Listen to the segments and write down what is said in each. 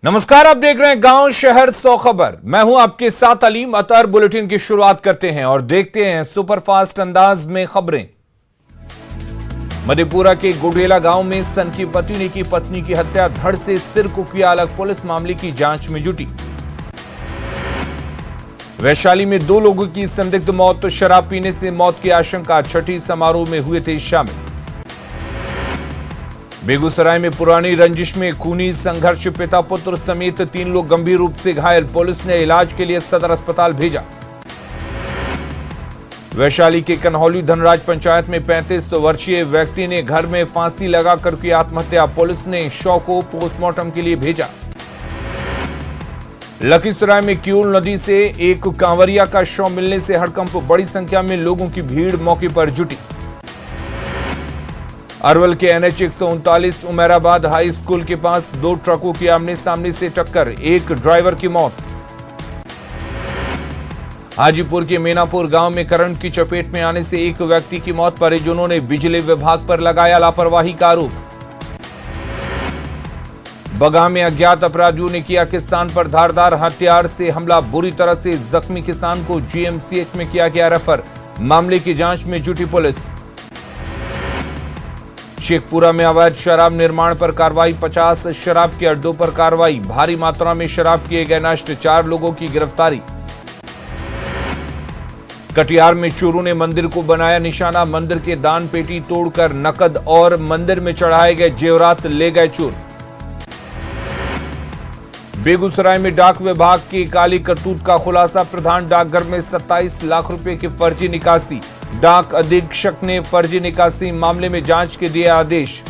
नमस्कार, आप देख रहे हैं गांव शहर 100 खबर। मैं हूं आपके साथ अलीम अतर। बुलेटिन की शुरुआत करते हैं और देखते हैं सुपरफास्ट अंदाज में खबरें। मधेपुरा के गुडेला गांव में सन की पति ने की पत्नी की हत्या, धड़ से सिर को किया अलग, पुलिस मामले की जांच में जुटी। वैशाली में 2 लोगों की संदिग्ध मौत, तो शराब पीने से मौत की आशंका, छठी समारोह में हुए थे शामिल। बेगूसराय में पुरानी रंजिश में खूनी संघर्ष, पिता पुत्र समेत 3 लोग गंभीर रूप से घायल, पुलिस ने इलाज के लिए सदर अस्पताल भेजा। वैशाली के कन्हौली धनराज पंचायत में 35 वर्षीय व्यक्ति ने घर में फांसी लगाकर की आत्महत्या, पुलिस ने शव को पोस्टमार्टम के लिए भेजा। लखीसराय में किऊल नदी से एक कांवरिया का शव मिलने से हड़कंप, बड़ी संख्या में लोगों की भीड़ मौके पर जुटी। अरवल के NH 139 उमेराबाद हाई स्कूल के पास 2 ट्रकों की आमने सामने से टक्कर, एक ड्राइवर की मौत। हाजीपुर के मीनापुर गांव में करंट की चपेट में आने से एक व्यक्ति की मौत, परिजनों ने बिजली विभाग पर लगाया लापरवाही का आरोप। बगहा में अज्ञात अपराधियों ने किया किसान पर धारदार हथियार से हमला, बुरी तरह से जख्मी किसान को GMCH में किया गया रेफर, मामले की जांच में जुटी पुलिस। शेखपुरा में अवैध शराब निर्माण पर कार्रवाई, 50 शराब के अड्डों पर कार्रवाई, भारी मात्रा में शराब किए गए नष्ट, 4 लोगों की गिरफ्तारी। कटिहार में चोरों ने मंदिर को बनाया निशाना, मंदिर के दान पेटी तोड़कर नकद और मंदिर में चढ़ाए गए जेवरात ले गए चोर। बेगूसराय में डाक विभाग की काली करतूत का खुलासा, प्रधान डाकघर में 27 लाख रुपए की फर्जी निकासी, डाक अधीक्षक ने फर्जी निकासी मामले में जांच के दिए आदेश।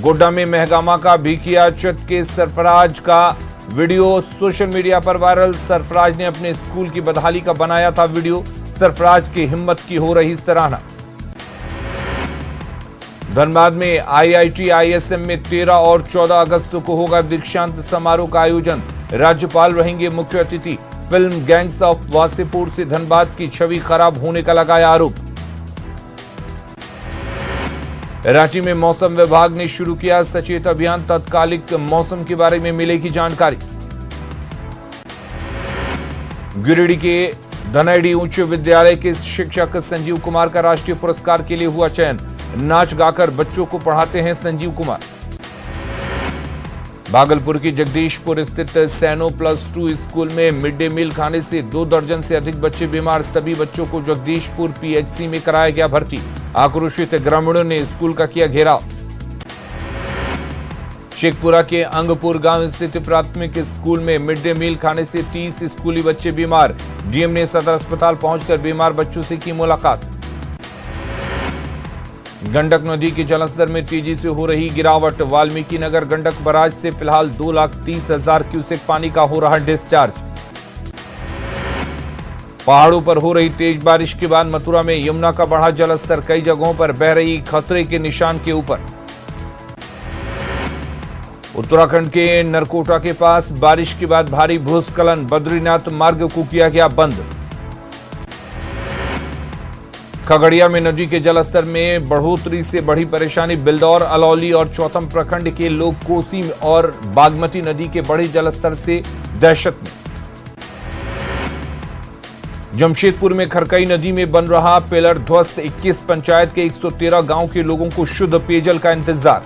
गोड्डा में महगामा का भिकिया चट के सरफराज का वीडियो सोशल मीडिया पर वायरल, सरफराज ने अपने स्कूल की बदहाली का बनाया था वीडियो, सरफराज की हिम्मत की हो रही सराहना। धनबाद में IIT ISM में 13 और 14 अगस्त को होगा दीक्षांत समारोह का आयोजन, राज्यपाल रहेंगे मुख्य अतिथि। फिल्म गैंग्स ऑफ वासेपुर से धनबाद की छवि खराब होने का लगाया आरोप। रांची में मौसम विभाग ने शुरू किया सचेत अभियान, तत्कालिक मौसम के बारे में मिलेगी जानकारी। गिरिडीह के धनैडी उच्च विद्यालय के शिक्षक संजीव कुमार का राष्ट्रीय पुरस्कार के लिए हुआ चयन, नाच गाकर बच्चों को पढ़ाते हैं संजीव कुमार। भागलपुर की जगदीशपुर स्थित सैनो +2 स्कूल में मिड डे मील खाने से 2 दर्जन से अधिक बच्चे बीमार, सभी बच्चों को जगदीशपुर PHC में कराया गया भर्ती, आक्रोशित ग्रामीणों ने स्कूल का किया घेराव। शेखपुरा के अंगपुर गांव स्थित प्राथमिक स्कूल में मिड डे मील खाने से 30 स्कूली बच्चे बीमार, डीएम ने सदर अस्पताल पहुंचकर बीमार बच्चों से की मुलाकात। गंडक नदी के जलस्तर में तेजी से हो रही गिरावट, वाल्मीकि नगर गंडक बराज से फिलहाल 2,30,000 क्यूसेक पानी का हो रहा डिस्चार्ज। पहाड़ों पर हो रही तेज बारिश के बाद मथुरा में यमुना का बढ़ा जलस्तर, कई जगहों पर बह रही खतरे के निशान के ऊपर। उत्तराखंड के नरकोटा के पास बारिश के बाद भारी भूस्खलन, बद्रीनाथ मार्ग को किया गया बंद। खगड़िया में नदी के जलस्तर में बढ़ोतरी से बढ़ी परेशानी, बिल्दौर, अलौली और चौथम प्रखंड के लोग कोसी और बागमती नदी के बढ़े जलस्तर से दहशत में। जमशेदपुर में खरकई नदी में बन रहा पिलर ध्वस्त, 21 पंचायत के 113 गांव के लोगों को शुद्ध पेयजल का इंतजार।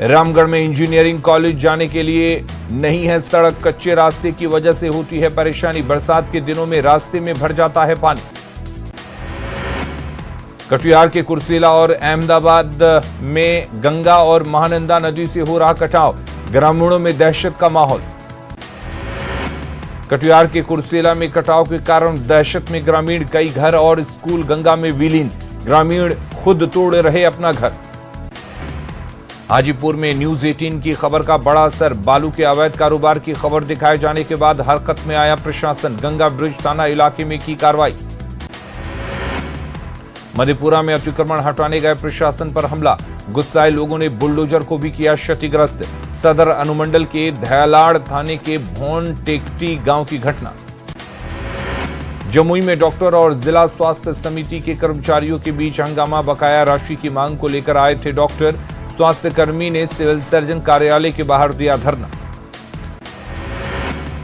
रामगढ़ में इंजीनियरिंग कॉलेज जाने के लिए नहीं है सड़क, कच्चे रास्ते की वजह से होती है परेशानी, बरसात के दिनों में रास्ते में भर जाता है पानी। कटिहार के कुर्सेला और अहमदाबाद में गंगा और महानंदा नदी से हो रहा कटाव, ग्रामीणों में दहशत का माहौल। कटिहार के कुर्सेला में कटाव के कारण दहशत में ग्रामीण, कई घर और स्कूल गंगा में विलीन, ग्रामीण खुद तोड़ रहे अपना घर। हाजीपुर में न्यूज 18 की खबर का बड़ा असर, बालू के अवैध कारोबार की खबर दिखाए जाने के बाद हरकत में आया प्रशासन, गंगा ब्रिज थाना इलाके में की कार्रवाई। मधेपुरा में अतिक्रमण हटाने गए प्रशासन पर हमला, गुस्साए लोगों ने बुलडोजर को भी किया क्षतिग्रस्त, सदर अनुमंडल के धयालाड़ थाने के भोन टेकटी गांव की घटना। जमुई में डॉक्टर और जिला स्वास्थ्य समिति के कर्मचारियों के बीच हंगामा, बकाया राशि की मांग को लेकर आए थे डॉक्टर, स्वास्थ्य कर्मी ने सिविल सर्जन कार्यालय के बाहर दिया धरना।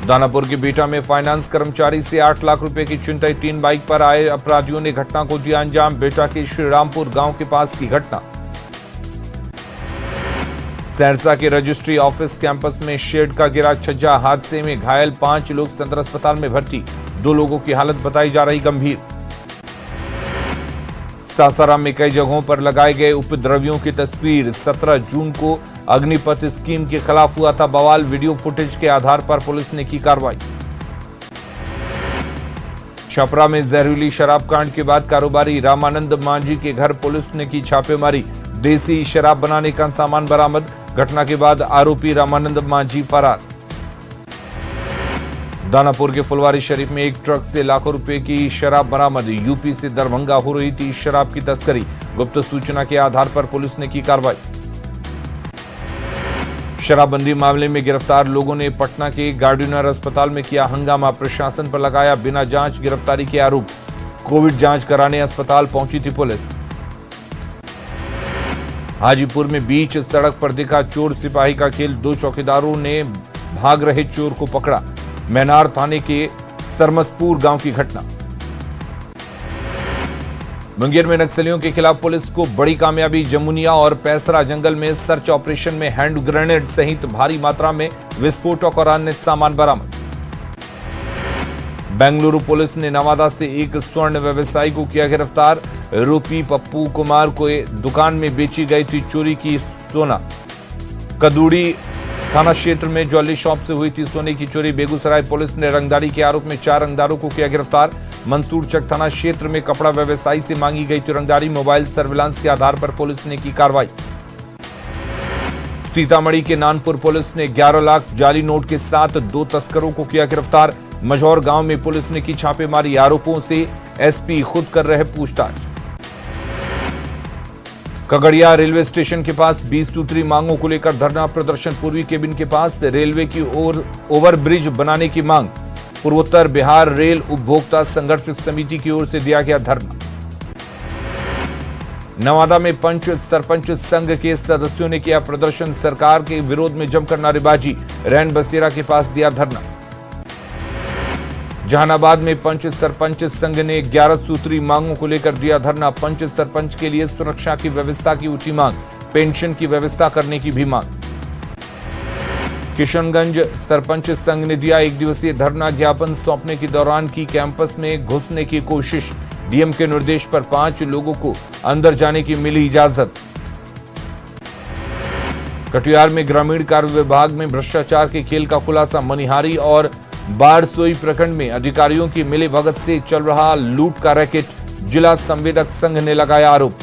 दानापुर के बेटा में फाइनेंस कर्मचारी से 8 लाख रुपए की छिनतई, 3 बाइक पर आए अपराधियों ने घटना को दिया अंजाम। बेटा के श्रीरामपुर गांव के पास की घटना। सहरसा के रजिस्ट्री ऑफिस कैंपस में शेड का गिरा छज्जा, हादसे में घायल 5 लोग सदर अस्पताल में भर्ती, 2 लोगों की हालत बताई जा रही गंभीर। सासाराम में कई जगहों पर लगाए गए उपद्रवियों की तस्वीर, 17 जून को अग्निपथ स्कीम के खिलाफ हुआ था बवाल, वीडियो फुटेज के आधार पर पुलिस ने की कार्रवाई। छपरा में जहरीली शराब कांड के बाद कारोबारी रामानंद मांझी के घर पुलिस ने की छापेमारी, देसी शराब बनाने का सामान बरामद। घटना के बाद आरोपी रामानंद मांझी फरार। दानापुर के फुलवारी शरीफ में एक ट्रक से लाखों रुपए की शराब बरामद, यूपी से दरभंगा हो रही थी शराब की तस्करी, गुप्त सूचना के आधार पर पुलिस ने की कार्रवाई। शराबबंदी मामले में गिरफ्तार लोगों ने पटना के गार्डिनर अस्पताल में किया हंगामा, प्रशासन पर लगाया बिना जांच गिरफ्तारी के आरोप। कोविड जांच कराने अस्पताल पहुंची थी पुलिस। हाजीपुर में बीच सड़क पर दिखा चोर सिपाही का खेल, 2 चौकीदारों ने भाग रहे चोर को पकड़ा। मैनार थाने के सरमसपुर गांव की घटना। मुंगेर में नक्सलियों के खिलाफ पुलिस को बड़ी कामयाबी, जमुनिया और पैसरा जंगल में सर्च ऑपरेशन में हैंड ग्रेनेड सहित भारी मात्रा में विस्फोटक और अन्य सामान बरामद। बेंगलुरु पुलिस ने नवादा से एक स्वर्ण व्यवसायी को किया गिरफ्तार, आरोपी पप्पू कुमार को दुकान में बेची गई थी चोरी की सोना। कदूड़ी थाना क्षेत्र में ज्वेलरी शॉप से हुई थी सोने की चोरी। बेगूसराय पुलिस ने रंगदारी के आरोप में 4 रंगदारों को किया गिरफ्तार। मंसूरचक थाना क्षेत्र में कपड़ा व्यवसायी से मांगी गई थी रंगदारी, मोबाइल सर्विलांस के आधार पर पुलिस ने की कार्रवाई। सीतामढ़ी के नानपुर पुलिस ने 11 लाख जाली नोट के साथ 2 तस्करों को किया गिरफ्तार। मझौर गांव में पुलिस ने की छापेमारी, आरोपों से एसपी खुद कर रहे पूछताछ। कगड़िया रेलवे स्टेशन के पास 20 सूत्री मांगों को लेकर धरना प्रदर्शन, पूर्वी केबिन के पास रेलवे की ओवरब्रिज बनाने की मांग। पूर्वोत्तर बिहार रेल उपभोक्ता संघर्ष समिति की ओर से दिया गया धरना। नवादा में पंच सरपंच संघ के सदस्यों ने किया प्रदर्शन, सरकार के विरोध में जमकर नारेबाजी, रैन बसेरा के पास दिया धरना। जहानाबाद में पंच सरपंच संघ ने 11 सूत्री मांगों को लेकर दिया धरना, पंच सरपंच के लिए सुरक्षा की व्यवस्था की ऊंची मांग, पेंशन की व्यवस्था करने की भी मांग। किशनगंज सरपंच संघ ने दिया 1 दिवसीय धरना, ज्ञापन सौंपने के दौरान की कैंपस में घुसने की कोशिश, डीएम के निर्देश पर 5 लोगों को अंदर जाने की मिली इजाजत। कटिहार में ग्रामीण कार्य विभाग में भ्रष्टाचार के खेल का खुलासा, मनिहारी और बारसोई प्रखंड में अधिकारियों की मिलीभगत से चल रहा लूट का रैकेट, जिला संवेदक संघ ने लगाया आरोप।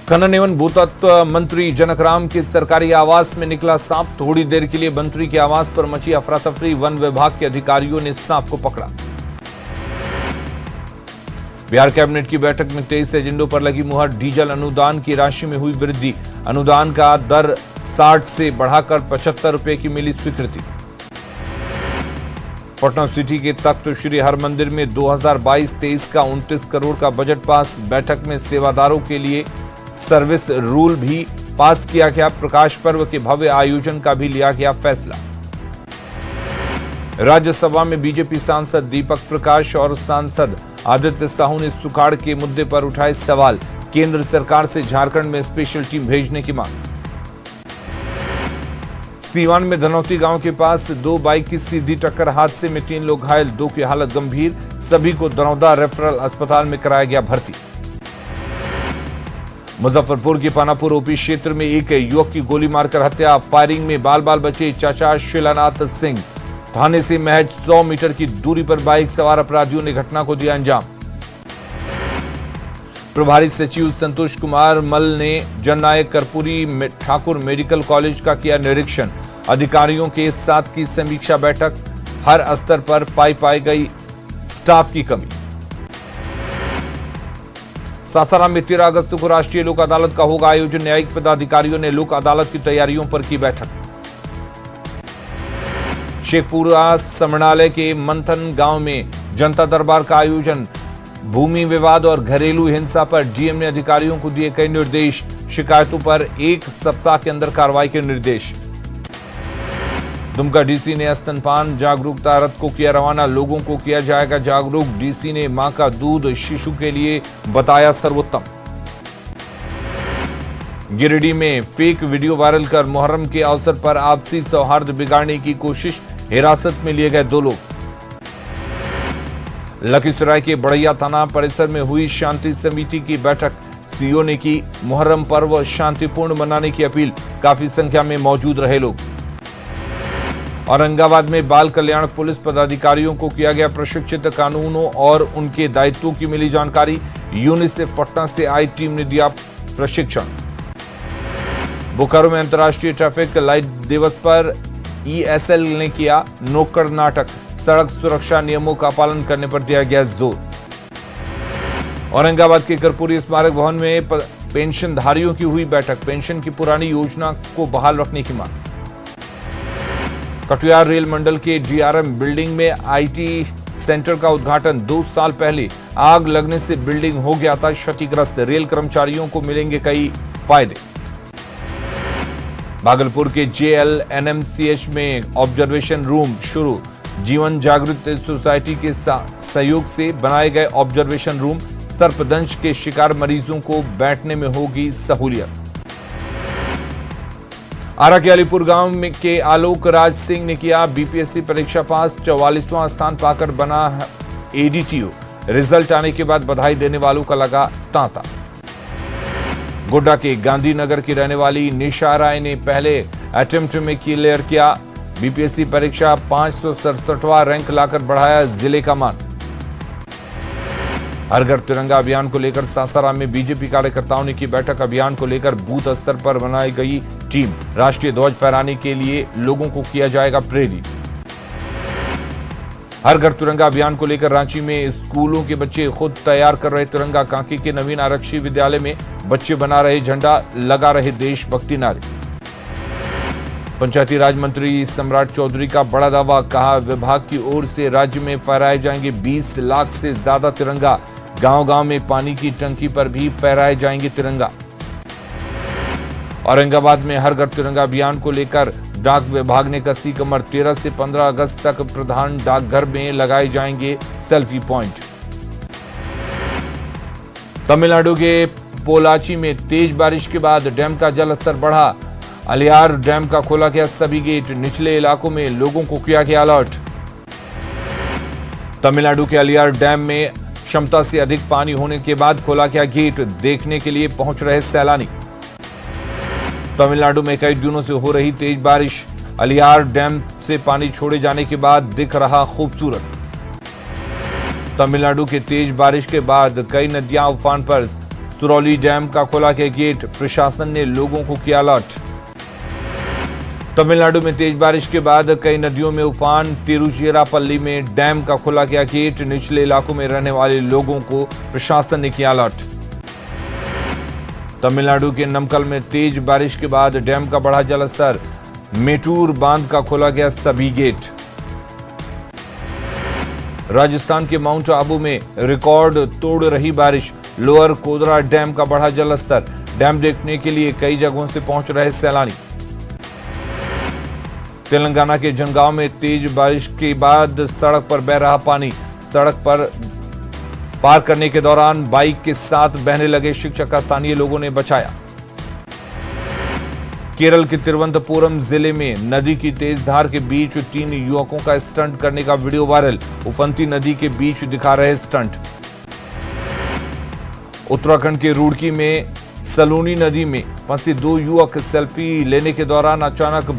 खनन एवं भूतत्व मंत्री जनकराम के सरकारी आवास में निकला सांप, थोड़ी देर के लिए मंत्री के आवास पर मची अफरा तफरी, वन विभाग के अधिकारियों ने सांप को पकड़ा। बिहार कैबिनेट की बैठक में 23 एजेंडों पर लगी मुहर, डीजल अनुदान की राशि में हुई वृद्धि, अनुदान का दर 60 से बढ़ाकर 75 रुपए की मिली स्वीकृति। पटना सिटी के तख्त श्री हरमंदिर में 2022-23 का 29 करोड़ का बजट पास, बैठक में सेवादारों के लिए सर्विस रूल भी पास किया गया, प्रकाश पर्व के भव्य आयोजन का भी लिया गया फैसला। राज्यसभा में बीजेपी सांसद दीपक प्रकाश और सांसद आदित्य साहू ने सुखाड़ के मुद्दे पर उठाए सवाल, केंद्र सरकार से झारखंड में स्पेशल टीम भेजने की मांग। सीवान में धनौती गांव के पास 2 बाइक की सीधी टक्कर, हादसे में 3 लोग घायल, 2 की हालत गंभीर, सभी को दरौदा रेफरल अस्पताल में कराया गया भर्ती। मुजफ्फरपुर के पानापुर ओपी क्षेत्र में एक युवक की गोली मारकर हत्या, फायरिंग में बाल बाल बचे चाचा शिलानाथ सिंह, थाने से महज 100 मीटर की दूरी पर बाइक सवार अपराधियों ने घटना को दिया अंजाम। प्रभारी सचिव संतोष कुमार मल ने जननायक कर्पूरी ठाकुर मेडिकल कॉलेज का किया निरीक्षण, अधिकारियों के साथ की समीक्षा बैठक, हर स्तर पर पाई गई स्टाफ की कमी। सासाराम में 13 अगस्त को राष्ट्रीय लोक अदालत का होगा आयोजन, न्यायिक पदाधिकारियों ने लोक अदालत की तैयारियों पर की बैठक। शेखपुरा समणालय के मंथन गांव में जनता दरबार का आयोजन, भूमि विवाद और घरेलू हिंसा पर डीएम ने अधिकारियों को दिए कई निर्देश, शिकायतों पर 1 सप्ताह के अंदर कार्रवाई के निर्देश। दुमका डीसी ने स्तनपान जागरूकता रथ को किया रवाना, लोगों को किया जाएगा जागरूक। डीसी ने मां का दूध शिशु के लिए बताया सर्वोत्तम। गिरिडीह में फेक वीडियो वायरल कर मुहर्रम के अवसर पर आपसी सौहार्द बिगाड़ने की कोशिश, हिरासत में लिए गए 2 लोग। लखीसराय के बड़ैया थाना परिसर में हुई शांति समिति की बैठक, सीओ ने की मुहर्रम पर्व शांतिपूर्ण मनाने की अपील, काफी संख्या में मौजूद रहे लोग। औरंगाबाद में बाल कल्याण पुलिस पदाधिकारियों को किया गया प्रशिक्षित, कानूनों और उनके दायित्वों की मिली जानकारी। यूनिसेफ पटना से आई टीम ने दिया प्रशिक्षण। बोकारो में अंतर्राष्ट्रीय ट्रैफिक लाइट दिवस पर ईएसएल ने किया नुक्कड़ नाटक, सड़क सुरक्षा नियमों का पालन करने पर दिया गया जोर। औरंगाबाद के कर्पूरी स्मारक भवन में पेंशनधारियों की हुई बैठक, पेंशन की पुरानी योजना को बहाल रखने की मांग। कटिहार रेल मंडल के डीआरएम बिल्डिंग में आईटी सेंटर का उद्घाटन, 2 साल पहले आग लगने से बिल्डिंग हो गया था क्षतिग्रस्त, रेल कर्मचारियों को मिलेंगे कई फायदे। भागलपुर के जेएलएनएमसीएच में ऑब्जर्वेशन रूम शुरू, जीवन जागृति सोसाइटी के सहयोग से बनाए गए ऑब्जर्वेशन रूम, सर्पदंश के शिकार मरीजों को बैठने में होगी सहूलियत। आरा के अलीपुर गांव में के आलोक राज सिंह ने किया बीपीएससी परीक्षा पास, 44वां स्थान पाकर बना एडीटीओ, रिजल्ट आने के बाद बधाई देने वालों का लगा तांता। गोड्डा के गांधीनगर की रहने वाली निशा राय ने पहले अटेम्प्ट में क्लियर किया बीपीएससी परीक्षा, 567वां रैंक लाकर बढ़ाया जिले का मान। हर घर तिरंगा अभियान को लेकर सासाराम में बीजेपी कार्यकर्ताओं ने की बैठक, अभियान को लेकर बूथ स्तर पर बनाई गई टीम, राष्ट्रीय ध्वज फहराने के लिए लोगों को किया जाएगा प्रेरित। हर घर तिरंगा अभियान को लेकर रांची में स्कूलों के बच्चे खुद तैयार कर रहे तिरंगा, कांके के नवीन आरक्षी विद्यालय में बच्चे बना रहे झंडा, लगा रहे देशभक्ति नारे। पंचायती राज मंत्री सम्राट चौधरी का बड़ा दावा, कहा विभाग की ओर से राज्य में फहराए जाएंगे 20 लाख से ज्यादा तिरंगा, गांव-गांव में पानी की टंकी पर भी फहराए जाएंगे तिरंगा। औरंगाबाद में हर घर तिरंगा अभियान को लेकर डाक विभाग ने कसी कमर, 13 से 15 अगस्त तक प्रधान डाकघर में लगाए जाएंगे सेल्फी पॉइंट। तमिलनाडु के पोलाची में तेज बारिश के बाद डैम का जलस्तर बढ़ा, अलियार डैम का खोला गया सभी गेट, निचले इलाकों में लोगों को किया गया अलर्ट। तमिलनाडु के अलियार डैम में क्षमता से अधिक पानी होने के बाद खोला गया गेट, देखने के लिए पहुंच रहे सैलानी। तमिलनाडु में कई दिनों से हो रही तेज बारिश, अलियार डैम से पानी छोड़े जाने के बाद दिख रहा खूबसूरत। तमिलनाडु के तेज बारिश के बाद कई नदियां उफान पर, सुरौली डैम का खोला गया गेट, प्रशासन ने लोगों को किया अलर्ट। तमिलनाडु में तेज बारिश के बाद कई नदियों में उफान, तिरुचिरापल्ली में डैम का खोला गया गेट, निचले इलाकों में रहने वाले लोगों को प्रशासन ने किया अलर्ट। तमिलनाडु के नमक्कल में तेज बारिश के बाद डैम का बढ़ा जलस्तर, मेटूर बांध का खोला गया सभी गेट। राजस्थान के माउंट आबू में रिकॉर्ड तोड़ रही बारिश, लोअर कोदरा डैम का बढ़ा जलस्तर, डैम देखने के लिए कई जगहों से पहुंच रहे सैलानी। तेलंगाना के जनगांव में तेज बारिश के बाद सड़क पर बह रहा पानी, सड़क पर पार करने के दौरान बाइक के साथ बहने लगे शिक्षक का स्थानीय लोगों ने बचाया। केरल के तिरुवनंतपुरम जिले में नदी की तेज धार के बीच 3 युवकों का स्टंट करने का वीडियो वायरल, उफनती नदी के बीच दिखा रहे स्टंट। उत्तराखंड के रुड़की में सलूनी नदी में फंसे 2 युवक सेल्फी लेने के दौरान अचानक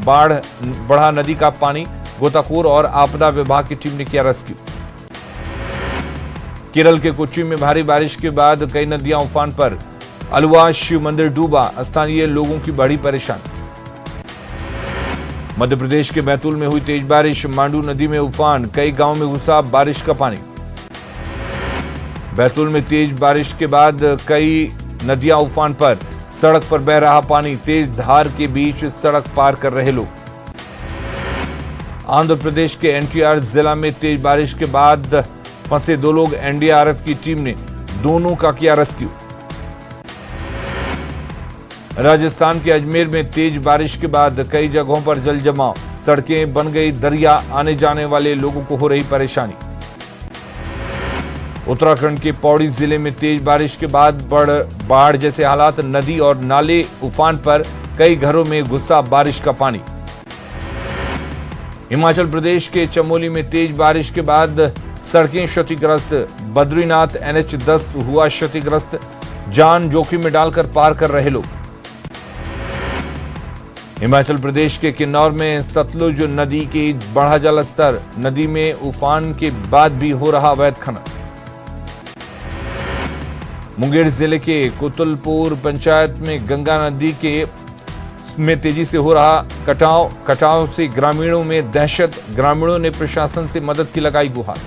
बढ़ा नदी का पानी, गोताखोर और आपदा विभाग की टीम ने किया रेस्क्यू। केरल के कोच्चि में भारी बारिश के बाद कई नदियां उफान पर, अलुवा शिव मंदिर डूबा, स्थानीय लोगों की बड़ी परेशानी। मध्य प्रदेश के बैतूल में हुई तेज बारिश, मांडू नदी में उफान, कई गांवों में घुसा बारिश का पानी। बैतूल में तेज बारिश के बाद कई नदियां उफान पर, सड़क पर बह रहा पानी, तेज धार के बीच सड़क पार कर रहे लोग। आंध्र प्रदेश के एनटीआर जिला में तेज बारिश के बाद फंसे 2 लोग, एनडीआरएफ की टीम ने दोनों का किया रेस्क्यू। राजस्थान के अजमेर में तेज बारिश के बाद कई जगहों पर जल जमाव, सड़कें बन गई दरिया, आने जाने वाले लोगों को हो रही परेशानी। उत्तराखंड के पौड़ी जिले में तेज बारिश के बाद बाढ़ जैसे हालात, नदी और नाले उफान पर, कई घरों में घुसा बारिश का पानी। हिमाचल प्रदेश के चमोली में तेज बारिश के बाद सड़कें क्षतिग्रस्त, बद्रीनाथ NH10 हुआ क्षतिग्रस्त, जान जोखिम में डालकर पार कर रहे लोग। हिमाचल प्रदेश के किन्नौर में सतलुज नदी के बढ़ा जलस्तर, नदी में उफान के बाद भी हो रहा अवैध खनन। मुंगेर जिले के कुतुलपुर पंचायत में गंगा नदी में तेजी से हो रहा कटाव से ग्रामीणों में दहशत, ग्रामीणों ने प्रशासन से मदद की लगाई गुहार।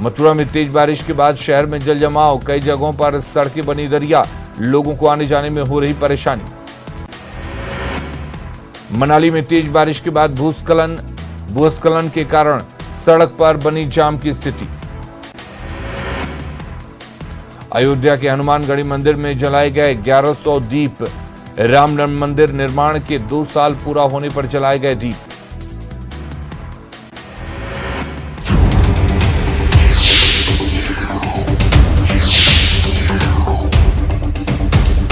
मथुरा में तेज बारिश के बाद शहर में जल जमाव, कई जगहों पर सड़कें बनी दरिया, लोगों को आने जाने में हो रही परेशानी। मनाली में तेज बारिश के बाद भूस्खलन के कारण सड़क पर बनी जाम की स्थिति। अयोध्या के हनुमानगढ़ी मंदिर में जलाए गए 1100 दीप, राम मंदिर निर्माण के 2 साल पूरा होने पर जलाए गए दीप।